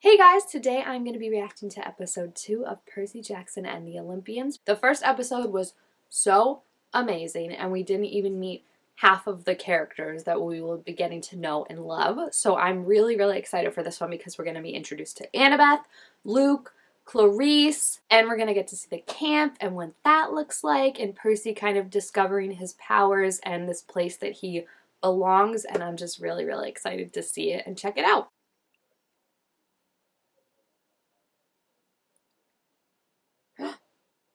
Hey guys, today I'm going to be reacting to episode 2 of Percy Jackson and the Olympians. The first episode was so amazing and we didn't even meet half of the characters that we will be getting to know and love. So I'm really excited for this one because we're going to be introduced to Annabeth, Luke, Clarisse, and we're going to get to see the camp and what that looks like, and Percy kind of discovering his powers and this place that he belongs, and I'm just really excited to see it and check it out.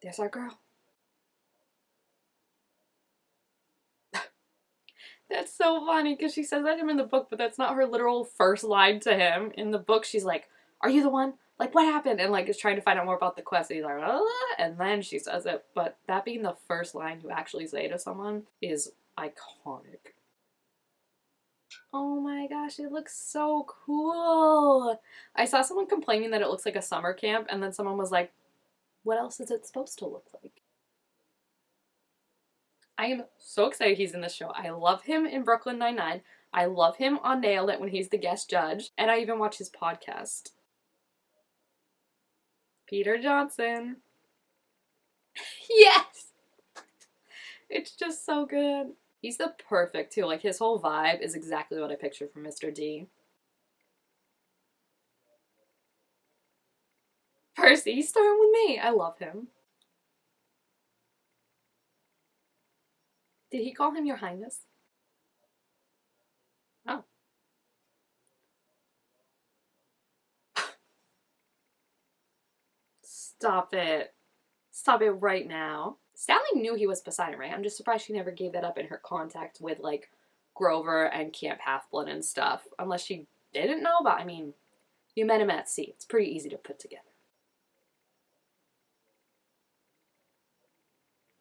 There's our girl. That's so funny because she says that to him in the book, but that's not her literal first line to him. In the book, she's like, "Are you the one? Like, what happened?" And like is trying to find out more about the quest. And he's like, "Ah," and then she says it. But that being the first line to actually say to someone is iconic. Oh my gosh, it looks so cool. I saw someone complaining that it looks like a summer camp, and then someone was like, "What else is it supposed to look like?" I am so excited he's in this show. I love him in Brooklyn Nine-Nine. I love him on Nailed It when he's the guest judge. And I even watch his podcast. Peter Johnson. Yes! It's just so good. He's the perfect too. Like, his whole vibe is exactly what I pictured from Mr. D. Percy, he's starring with me. I love him. Did he call him Your Highness? Oh. Stop it. Stop it right now. Sally knew he was Poseidon, right? I'm just surprised she never gave that up in her contact with, like, Grover and Camp Half-Blood and stuff. Unless she didn't know, but I mean, you met him at sea. It's pretty easy to put together.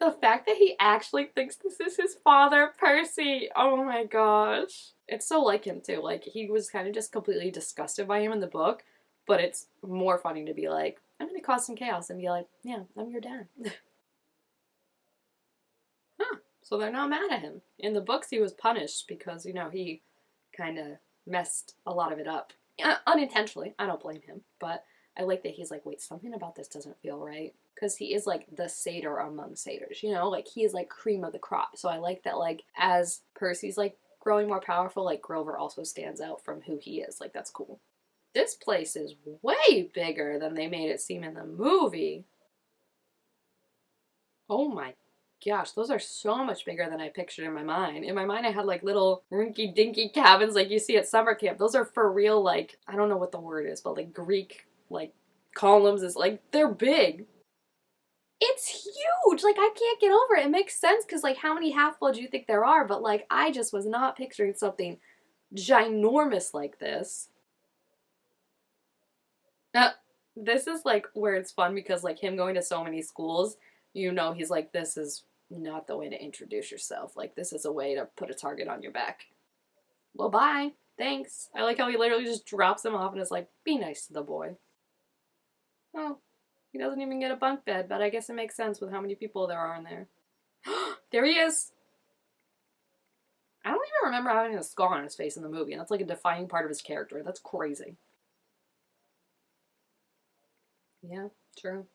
The fact that he actually thinks this is his father, Percy, oh my gosh. It's so like him too. Like, he was kind of just completely disgusted by him in the book, but it's more funny to be like, I'm gonna cause some chaos and be like, yeah, I'm your dad. Huh. So they're not mad at him. In the books, he was punished because, you know, he kind of messed a lot of it up. Unintentionally. I don't blame him. But I like that he's like, wait, something about this doesn't feel right. Because he is like the satyr among satyrs, you know? Like, he is like cream of the crop. So I like that, like, as Percy's like growing more powerful, like, Grover also stands out from who he is. Like, that's cool. This place is way bigger than they made it seem in the movie. Oh my gosh, those are so much bigger than I pictured in my mind. In my mind, I had like little rinky dinky cabins like you see at summer camp. Those are for real, like, I don't know what the word is, but like Greek, like, columns is like, they're big. It's huge! Like, I can't get over it. It makes sense because, like, how many Half-Bloods do you think there are? But, like, I just was not picturing something ginormous like this. Uh, this is like where it's fun because, like, him going to so many schools, you know, he's like, this is not the way to introduce yourself. Like, this is a way to put a target on your back. Well, bye. Thanks. I like how he literally just drops him off and is like, be nice to the boy. Oh, he doesn't even get a bunk bed, but I guess it makes sense with how many people there are in there. There he is. I don't even remember having a scar on his face in the movie, and that's like a defining part of his character. That's crazy. Yeah, true.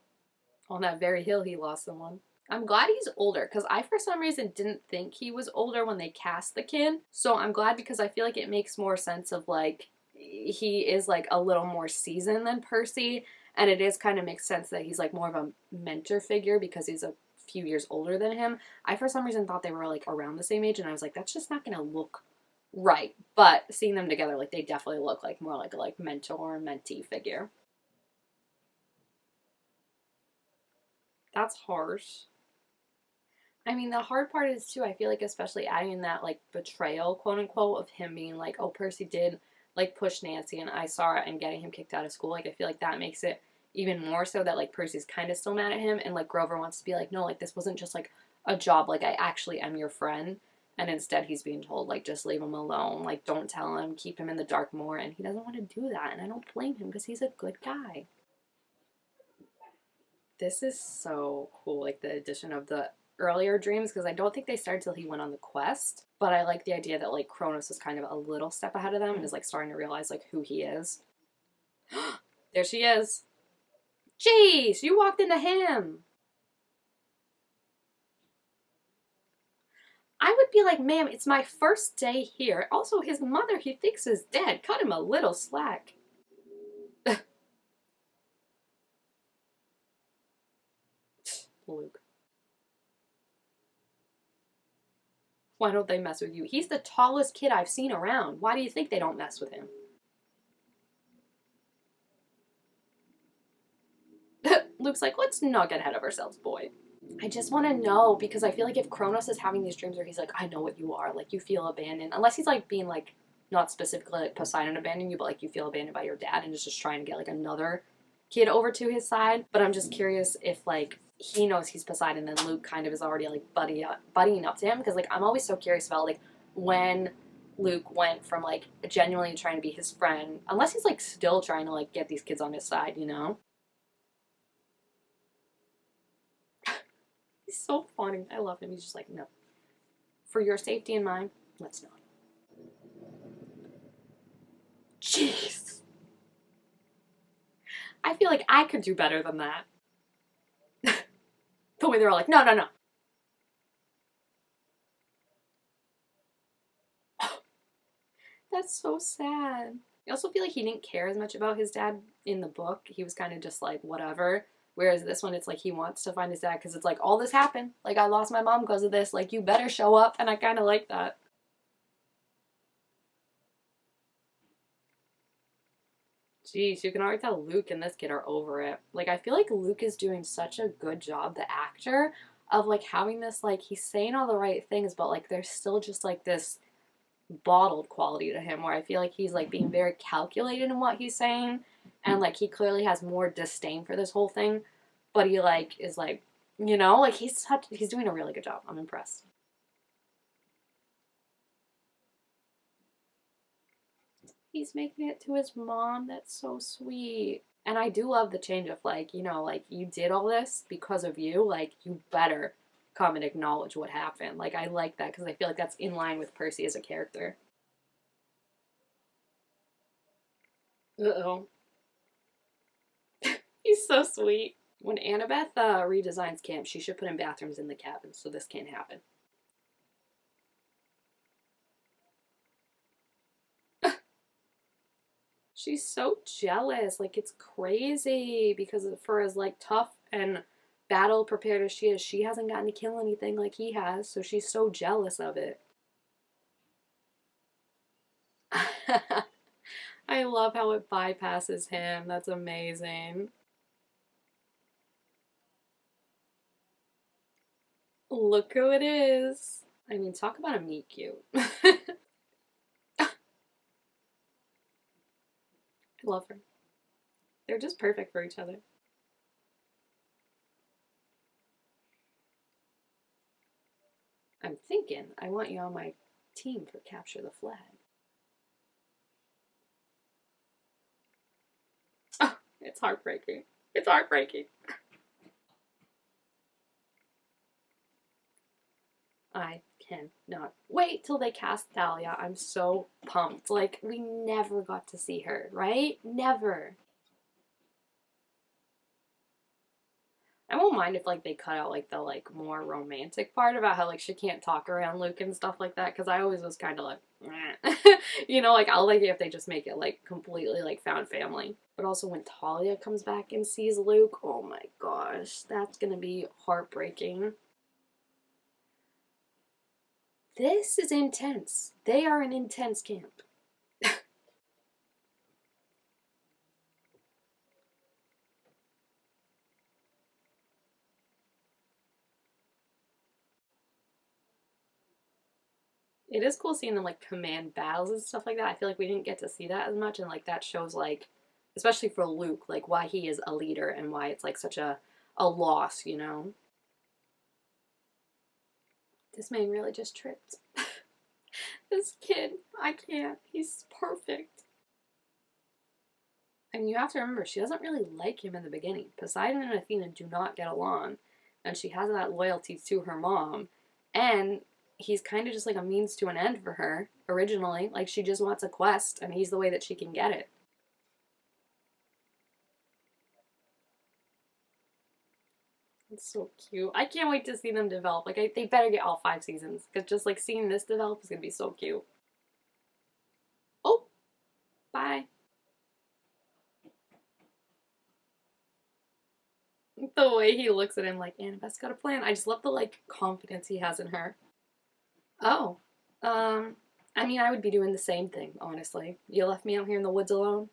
On that very hill, he lost someone. I'm glad he's older because I, for some reason, didn't think he was older when they cast the kid. So I'm glad because I feel like it makes more sense of, like, he is like a little more seasoned than Percy, and it is kind of makes sense that he's like more of a mentor figure because he's a few years older than him. I, for some reason, thought they were like around the same age, and I was like, that's just not gonna look right. But seeing them together, like, they definitely look like more like a like mentor mentee figure. That's harsh. I mean, the hard part is too, I feel like, especially adding that, like, betrayal, quote unquote, of him being like, oh, Percy did, like, push Nancy and I saw it, and getting him kicked out of school. Like, I feel like that makes it even more so that, like, Percy's kind of still mad at him, and, like, Grover wants to be like, no, like, this wasn't just, like, a job. Like, I actually am your friend. And instead he's being told, like, just leave him alone. Like, don't tell him, keep him in the dark more. And he doesn't want to do that. And I don't blame him because he's a good guy. This is so cool, like the addition of the earlier dreams, because I don't think they started till he went on the quest. But I like the idea that, like, Kronos is kind of a little step ahead of them and is like starting to realize like who he is. There she is. Jeez, you walked into him. I would be like, ma'am, it's my first day here. Also, his mother he thinks is dead. Cut him a little slack. Luke. Why don't they mess with you? He's the tallest kid I've seen around. Why do you think they don't mess with him? Luke's like, let's not get ahead of ourselves, boy. I just want to know, because I feel like if Kronos is having these dreams where he's like, I know what you are, like you feel abandoned, unless he's like being like, not specifically like Poseidon abandoning you, but like you feel abandoned by your dad and is just trying to get like another kid over to his side. But I'm just curious if like he knows he's Poseidon and Luke kind of is already like buddying up to him, because like I'm always so curious about like when Luke went from like genuinely trying to be his friend, unless he's like still trying to like get these kids on his side, you know? He's so funny. I love him. He's just like, no. For your safety and mine, let's not. Jeez. I feel like I could do better than that. The way they're all like, no, no, no. That's so sad. I also feel like he didn't care as much about his dad in the book. He was kind of just like, whatever. Whereas this one, it's like he wants to find his dad because it's like, all this happened. Like, I lost my mom because of this. Like, you better show up. And I kind of like that. Jeez, you can already tell Luke and this kid are over it. Like, I feel like Luke is doing such a good job, the actor, of like having this, like, he's saying all the right things, but like there's still just like this bottled quality to him where I feel like he's like being very calculated in what he's saying, and like he clearly has more disdain for this whole thing, but he like is like, you know, like he's doing a really good job. I'm impressed. He's making it to his mom. That's so sweet. And I do love the change of like, you know, like you did all this because of you. Like you better come and acknowledge what happened. Like I like that because I feel like that's in line with Percy as a character. Uh-oh. He's so sweet. When Annabeth redesigns camp, she should put in bathrooms in the cabin so this can't happen. She's so jealous. Like, it's crazy because for as, like, tough and battle prepared as she hasn't gotten to kill anything like he has, so she's so jealous of it. I love how it bypasses him. That's amazing. Look who it is. I mean, talk about a meet cute. I love her. They're just perfect for each other. I'm thinking I want you on my team for Capture the Flag. Oh, it's heartbreaking. It's heartbreaking. I cannot wait till they cast Thalia. I'm so pumped. Like, we never got to see her, right? Never. I won't mind if like they cut out like the like more romantic part about how like she can't talk around Luke and stuff like that, because I always was kind of like you know, like I'll like it if they just make it like completely like found family. But also when Talia comes back and sees Luke, oh my gosh, that's gonna be heartbreaking. This is intense. They are an intense camp. It is cool seeing them like command battles and stuff like that. I feel like we didn't get to see that as much, and like that shows like, especially for Luke, like why he is a leader and why it's like such a loss, you know. This man really just tripped. This kid, I can't. He's perfect. And you have to remember, she doesn't really like him in the beginning. Poseidon and Athena do not get along, and she has that loyalty to her mom, and he's kind of just like a means to an end for her originally. Like she just wants a quest, and he's the way that she can get it. It's so cute. I can't wait to see them develop. Like, they better get all 5 seasons. Because just, like, seeing this develop is going to be so cute. Oh, bye. The way he looks at him like, Annabeth's got a plan. I just love the, like, confidence he has in her. Oh. I mean, I would be doing the same thing, honestly. You left me out here in the woods alone?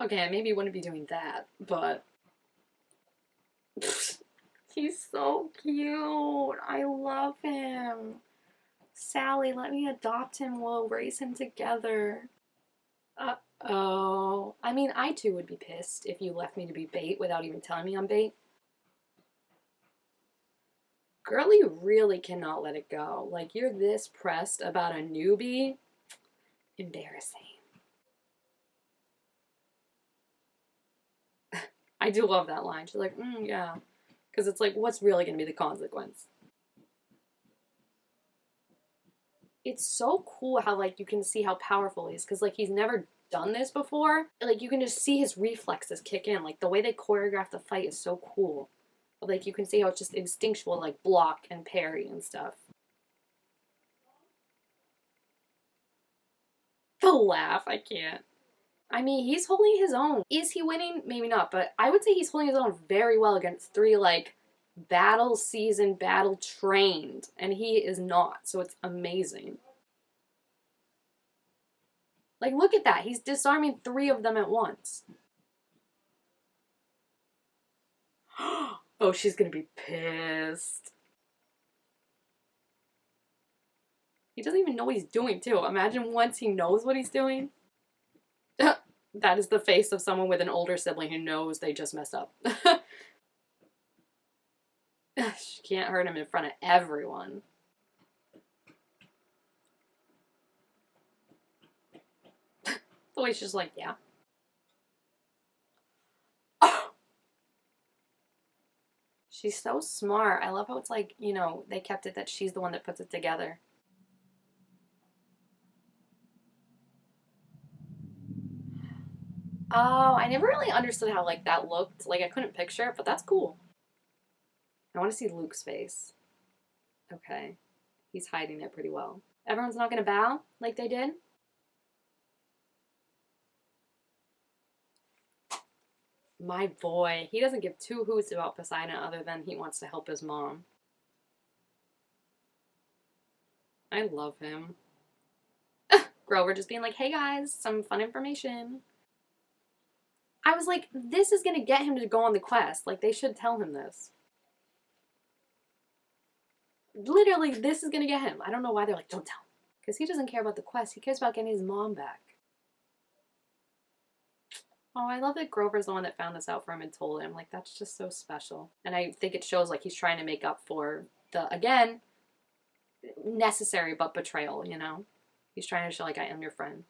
Okay, maybe you wouldn't be doing that, but... He's so cute. I love him. Sally, let me adopt him. We'll raise him together. Uh-oh. I mean, I too would be pissed if you left me to be bait without even telling me I'm bait. Girlie really cannot let it go. Like, you're this pressed about a newbie. Embarrassing. I do love that line. She's like, yeah. Because it's like, what's really going to be the consequence? It's so cool how, like, you can see how powerful he is. Because, like, he's never done this before. Like, you can just see his reflexes kick in. Like, the way they choreograph the fight is so cool. Like, you can see how it's just instinctual, like, block and parry and stuff. The laugh, I can't. I mean, he's holding his own. Is he winning? Maybe not, but I would say he's holding his own very well against 3, like, battle-seasoned, battle-trained, and he is not, so it's amazing. Like, look at that. He's disarming 3 of them at once. Oh, she's gonna be pissed. He doesn't even know what he's doing, too. Imagine once he knows what he's doing. That is the face of someone with an older sibling who knows they just messed up. She can't hurt him in front of everyone. The way she's just like, yeah. Oh! She's so smart. I love how it's like, you know, they kept it that she's the one that puts it together. Oh, I never really understood how, like, that looked. Like, I couldn't picture it, but that's cool. I want to see Luke's face. Okay. He's hiding it pretty well. Everyone's not going to bow like they did? My boy. He doesn't give 2 hoots about Poseidon other than he wants to help his mom. I love him. Grover just being like, hey guys, some fun information. I was like, this is going to get him to go on the quest. Like, they should tell him this. Literally, this is going to get him. I don't know why they're like, don't tell him. Because he doesn't care about the quest. He cares about getting his mom back. Oh, I love that Grover's the one that found this out for him and told him. Like, that's just so special. And I think it shows, like, he's trying to make up for the, again, necessary but betrayal, you know? He's trying to show, like, I am your friend.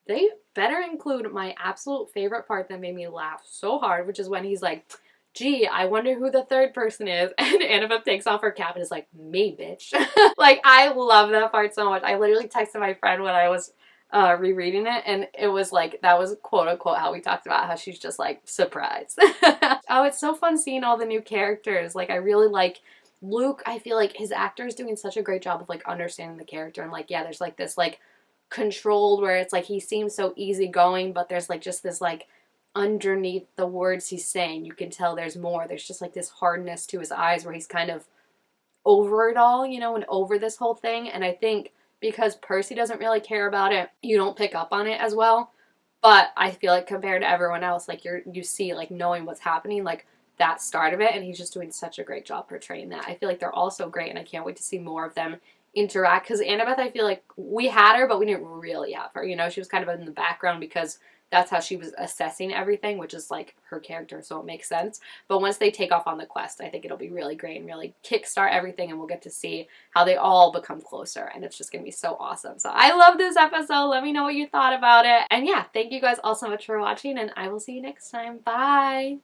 They better include my absolute favorite part that made me laugh so hard, which is when he's like, gee, I wonder who the 3rd person is. And Annabeth takes off her cap and is like, me, bitch. Like, I love that part so much. I literally texted my friend when I was rereading it, and it was like, that was quote-unquote how we talked about how she's just like, surprised. Oh, it's so fun seeing all the new characters. Like, I really like Luke. I feel like his actor is doing such a great job of, like, understanding the character, and, like, yeah, there's, like, this, like, controlled where it's like he seems so easygoing, but there's, like, just this, like, underneath the words he's saying, you can tell there's more. There's just, like, this hardness to his eyes where he's kind of over it all, you know, and over this whole thing. And I think because Percy doesn't really care about it, you don't pick up on it as well. But I feel like compared to everyone else, like, you see, like, knowing what's happening, like, that start of it, and he's just doing such a great job portraying that. I feel like they're all so great, and I can't wait to see more of them interact, because Annabeth, I feel like we had her, but we didn't really have her, you know? She was kind of in the background because that's how she was assessing everything, which is, like, her character, so it makes sense. But once they take off on the quest, I think it'll be really great and really kickstart everything, and we'll get to see how they all become closer, and it's just gonna be so awesome. So I love this episode. Let me know what you thought about it. And yeah, thank you guys all so much for watching, and I will see you next time. Bye!